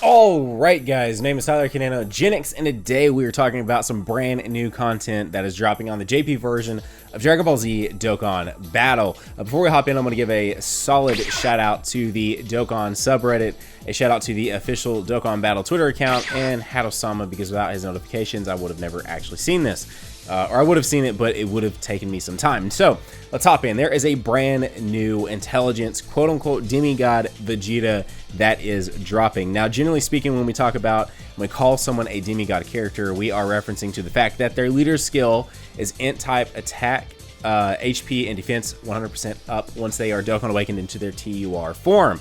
Alright guys, name is Tyler Canano Genix, and today we are talking about some brand new content that is dropping on the JP version of Dragon Ball Z Dokkan Battle. Before we hop in, I'm going to give a solid shout out to the Dokkan subreddit, a shout out to the official Dokkan Battle Twitter account, and Hato-sama, because without his notifications I would have never actually seen this. Or I would have seen it, but it would have taken me some time. So let's hop in. There is a brand new intelligence, quote unquote, Demigod Vegeta that is dropping. Now, generally speaking, when we call someone a demigod character, we are referencing to the fact that their leader skill is int type attack, HP, and defense 100% up once they are Dokkan Awakened into their TUR form.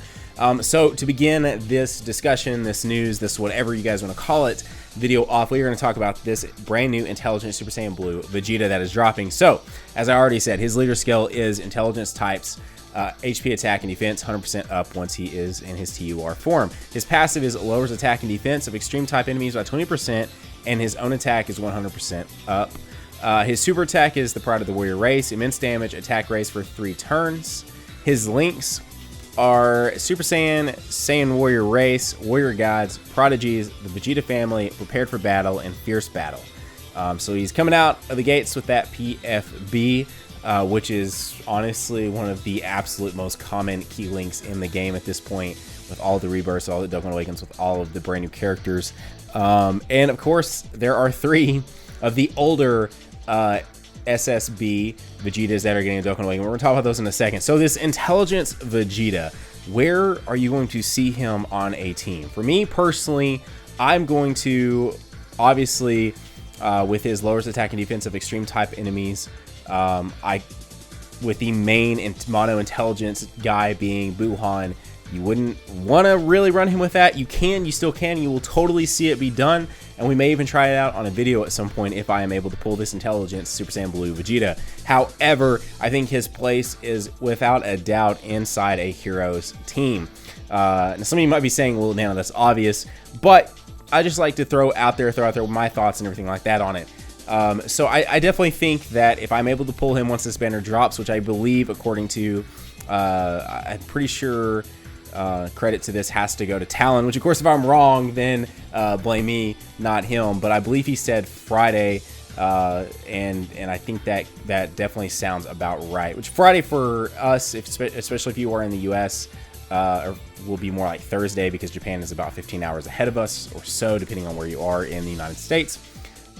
So to begin this discussion, this news, this whatever you guys want to call it, video off, we're going to talk about this brand new Intelligence Super Saiyan Blue Vegeta that is dropping. So, as I already said, his leader skill is Intelligence types, HP, attack, and defense 100% up once he is in his TUR form. His passive is lowers attack and defense of extreme type enemies by 20%, and his own attack is 100% up. His super attack is the Pride of the Warrior race, immense damage, attack race for 3 turns. His links are Super Saiyan, Saiyan Warrior Race, Warrior Gods, Prodigies, the Vegeta Family, Prepared for Battle, and Fierce Battle. So he's coming out of the gates with that PFB, which is honestly one of the absolute most common key links in the game at this point, with all the rebirths, all the Dokkan Awakens, with all of the brand new characters. And of course, there are 3 of the older SSB Vegetas that are getting a Dokkan Awakening. We're going to talk about those in a second. So this Intelligence Vegeta, where are you going to see him on a team? For me personally, I'm going to, obviously, with his lowers attack and defense of extreme type enemies, with the main and mono intelligence guy being Buhan, you wouldn't want to really run him with that. You still can. You will totally see it be done. And we may even try it out on a video at some point if I am able to pull this Intelligence Super Saiyan Blue Vegeta. However, I think his place is without a doubt inside a hero's team. Now some of you might be saying, well, Nano, that's obvious, but I just like to throw out there my thoughts and everything like that on it. So I definitely think that if I'm able to pull him once this banner drops, which I believe, according to, I'm pretty sure, credit to this has to go to Talon, which of course if I'm wrong then blame me, not him, but I believe he said Friday, and I think that definitely sounds about right, which Friday for us, especially if you are in the US, will be more like Thursday, because Japan is about 15 hours ahead of us or so, depending on where you are in the United States.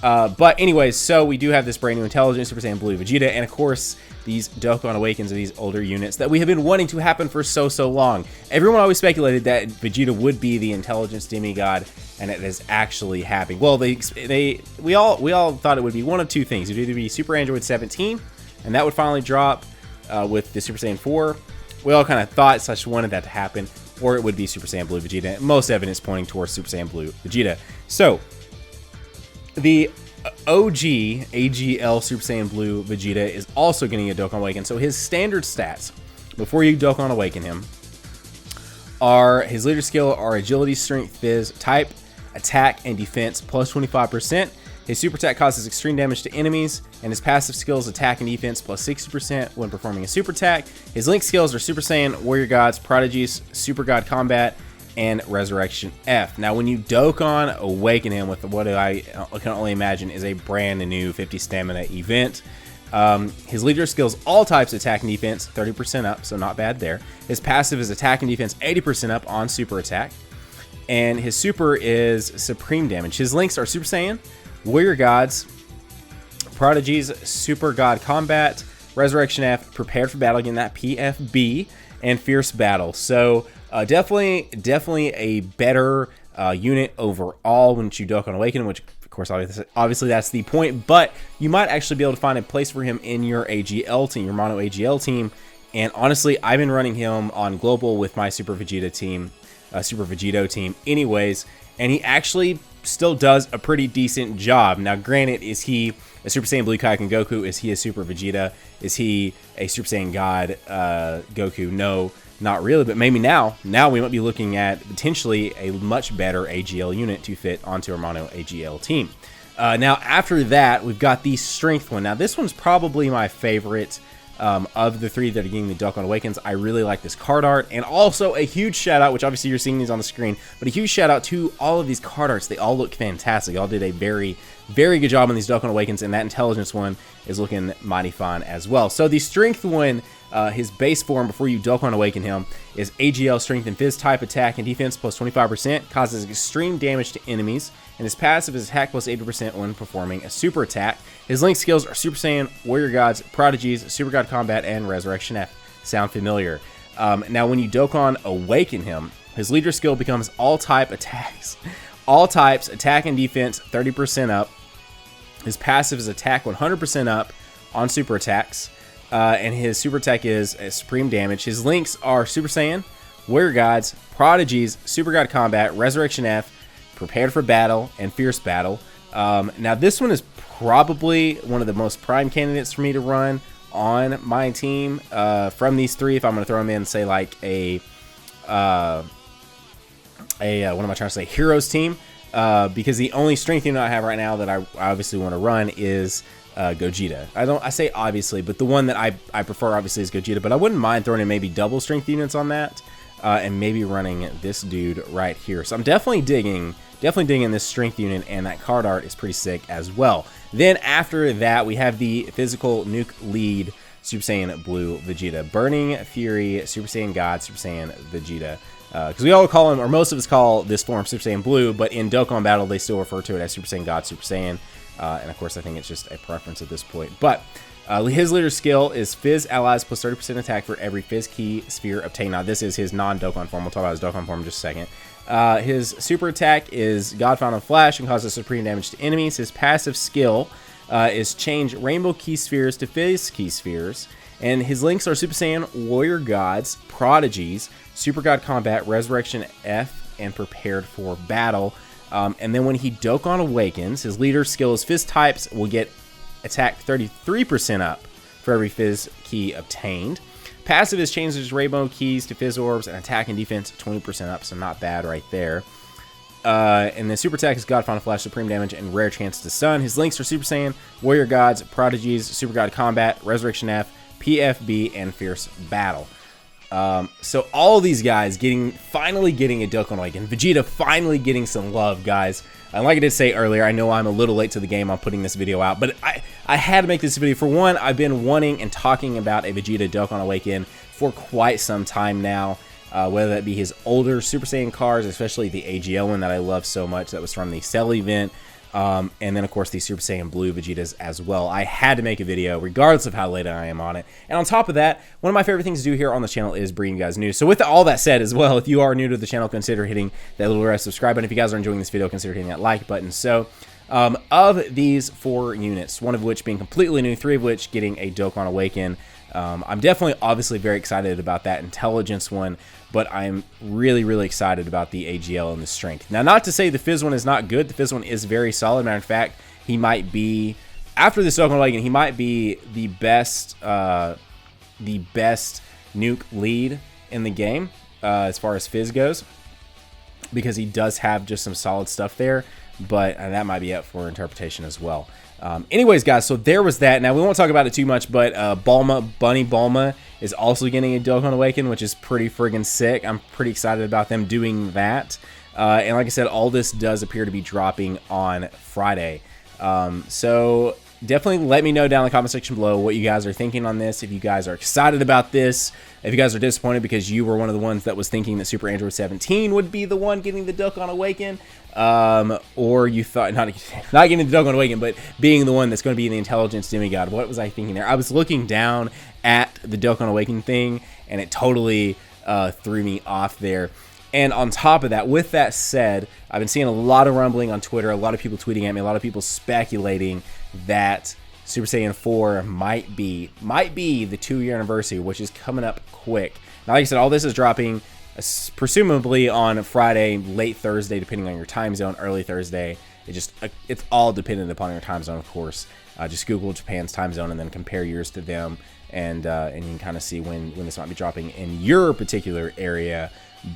But anyways, so we do have this brand new Intelligence Super Saiyan Blue Vegeta, and of course these Dokkan Awakens of these older units that we have been wanting to happen for so long. Everyone always speculated that Vegeta would be the Intelligence Demigod, and it is actually happening. Well, we all thought it would be one of 2 things. It would either be Super Android 17, and that would finally drop with the Super Saiyan 4. We all kind of thought / wanted that to happen, or it would be Super Saiyan Blue Vegeta. Most evidence pointing towards Super Saiyan Blue Vegeta. So the OG AGL Super Saiyan Blue Vegeta is also getting a Dokkan Awaken. So his standard stats before you Dokkan Awaken him are his leader skill are agility, strength, fizz, type, attack, and defense plus 25%. His super attack causes extreme damage to enemies, and his passive skills attack and defense plus 60% when performing a super attack. His link skills are Super Saiyan, Warrior Gods, Prodigies, Super God Combat, and Resurrection F. Now, when you Dokkan Awaken him with what I can only imagine is a brand new 50 stamina event, his leader skills all types attack and defense 30% up, so not bad there. His passive is attack and defense 80% up on super attack, and his super is supreme damage. His links are Super Saiyan, Warrior Gods, Prodigies, Super God Combat, Resurrection F, Prepared for Battle, again that PFB, and Fierce Battle. So definitely a better unit overall when you Dokkan Awaken, which of course obviously that's the point, but you might actually be able to find a place for him in your AGL team, your mono AGL team. And honestly, I've been running him on global with my Super Vegeta team, Super Vegeto team anyways, and he actually still does a pretty decent job. Now granted, is he a Super Saiyan Blue Kaioken Goku? Is he a Super Vegeta? Is he a Super Saiyan God Goku? No, not really, but maybe now we might be looking at potentially a much better AGL unit to fit onto our mono AGL team. Now after that, we've got the strength one. Now this one's probably my favorite of the 3 that are getting the Dokkan Awakens. I really like this card art, and also a huge shout out, which obviously you're seeing these on the screen, but a huge shout out to all of these card arts. They all look fantastic. Y'all did a very, very good job on these Dokkan Awakens, and that intelligence one is looking mighty fine as well. So the strength one, his base form before you Dokkan Awaken him, is AGL strength and Fizz type attack and defense plus 25%, causes extreme damage to enemies, and his passive is attack plus 80% when performing a super attack. His link skills are Super Saiyan, Warrior Gods, Prodigies, Super God Combat, and Resurrection F. Sound familiar? Now when you Dokkan Awaken him, his leader skill becomes all type attacks. All types, attack and defense 30% up. His passive is attack 100% up on super attacks. And his super attack is supreme damage. His links are Super Saiyan, Warrior Gods, Prodigies, Super God Combat, Resurrection F, Prepared for Battle, and Fierce Battle. Now this one is probably one of the most prime candidates for me to run on my team from these 3. If I'm going to throw them in, say like a what am I trying to say? Heroes team, because the only strength unit I have right now that I obviously want to run is Gogeta. I say obviously, but the one that I prefer obviously is Gogeta, but I wouldn't mind throwing in maybe double strength units on that, and maybe running this dude right here. So I'm definitely digging this strength unit, and that card art is pretty sick as well. Then after that, we have the physical nuke lead Super Saiyan Blue Vegeta, Burning Fury, Super Saiyan God, Super Saiyan Vegeta. Because we all call him, or most of us call this form Super Saiyan Blue, but in Dokkan Battle they still refer to it as Super Saiyan God, Super Saiyan. And of course, I think it's just a preference at this point. But his leader skill is Fizz Allies plus 30% attack for every Fizz Key Sphere obtained. Now, this is his non-Dokkan form. We'll talk about his Dokkan form in just a second. His super attack is Godfound Flash and causes supreme damage to enemies. His passive skill is change Rainbow Key Spheres to Fizz Key Spheres. And his links are Super Saiyan, Warrior Gods, Prodigies, Super God Combat, Resurrection F, and Prepared for Battle. And then when he Dokkan Awakens, his leader skill is Fizz types will get attack 33% up for every Fizz key obtained. Passive is changes Rainbow Keys to Fizz Orbs and attack and defense 20% up, so not bad right there. And then super attack is Godfound Flash, supreme damage, and rare chance to stun. His links are Super Saiyan, Warrior Gods, Prodigies, Super God Combat, Resurrection F, PFB, and Fierce Battle. So all these guys finally getting a Dokkan Awaken. Vegeta finally getting some love, guys. And like I did say earlier, I know I'm a little late to the game on putting this video out, but I had to make this video. For one, I've been wanting and talking about a Vegeta Dokkan Awaken for quite some time now. Whether that be his older Super Saiyan cards, especially the AGL one that I love so much, that was from the Cell event. And then, of course, the Super Saiyan Blue Vegetas as well. I had to make a video, regardless of how late I am on it. And on top of that, one of my favorite things to do here on the channel is bring you guys news. So with all that said as well, if you are new to the channel, consider hitting that little red subscribe button. If you guys are enjoying this video, consider hitting that like button. So of these 4 units, one of which being completely new, 3 of which getting a Dokkan Awaken, I'm definitely obviously very excited about that intelligence one, but I'm really, really excited about the AGL and the strength. Now, not to say the Fizz one is not good. The Fizz one is very solid. Matter of fact, he might be, after this Dokkan Awaken, he might be the best nuke lead in the game as far as Fizz goes, because he does have just some solid stuff there, but that might be up for interpretation as well. Anyways, guys, so there was that. Now, we won't talk about it too much, but Bunny Bulma is also getting a Dokkan Awaken, which is pretty friggin' sick. I'm pretty excited about them doing that. And like I said, all this does appear to be dropping on Friday. So definitely let me know down in the comment section below what you guys are thinking on this. If you guys are excited about this, if you guys are disappointed because you were one of the ones that was thinking that Super Android 17 would be the one getting the Dokkan Awaken, or you thought not getting the Dokkan Awaken, but being the one that's going to be the Intelligence Demigod. What was I thinking there? I was looking down at the Dokkan Awaken thing, and it totally threw me off there. And on top of that, with that said, I've been seeing a lot of rumbling on Twitter, a lot of people tweeting at me, a lot of people speculating that Super Saiyan 4 might be the 2-year anniversary, which is coming up quick. Now, like I said, all this is dropping presumably on Friday, late Thursday, depending on your time zone, early Thursday. It's all dependent upon your time zone, of course. Just Google Japan's time zone and then compare yours to them, and you can kind of see when this might be dropping in your particular area.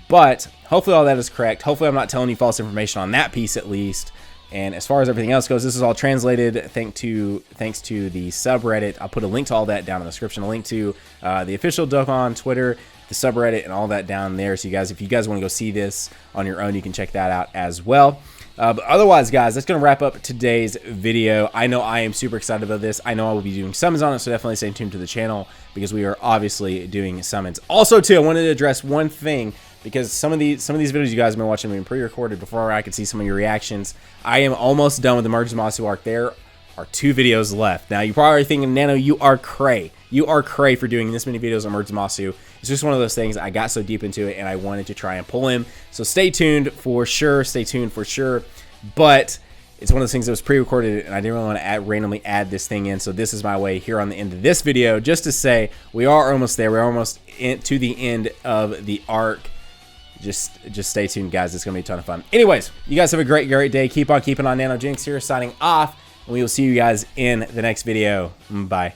But hopefully all that is correct. Hopefully I'm not telling you false information on that piece, at least. And as far as everything else goes, this is all translated thanks to the subreddit. I'll put a link to all that down in the description, a link to the official Dokkan Twitter, the subreddit, and all that down there. So you guys, if you guys want to go see this on your own, you can check that out as well. But otherwise, guys, that's going to wrap up today's video. I know I am super excited about this. I know I will be doing summons on it, so definitely stay tuned to the channel because we are obviously doing summons. Also, too, I wanted to address one thing because some of these videos you guys have been watching have been pre-recorded before I could see some of your reactions. I am almost done with the Merge Zamasu arc. There are 2 videos left. Now, you're probably thinking, Nano, you are cray. You are cray for doing this many videos on Merge Zamasu. It's just one of those things. I got so deep into it, and I wanted to try and pull him. So stay tuned for sure. Stay tuned for sure. But it's one of those things that was pre-recorded, and I didn't really want to randomly add this thing in. So this is my way here on the end of this video, just to say we are almost there. We're almost to the end of the arc. Just stay tuned, guys. It's going to be a ton of fun. Anyways, you guys have a great day. Keep on keeping on. Nano Jinx here, signing off. And we will see you guys in the next video. Bye.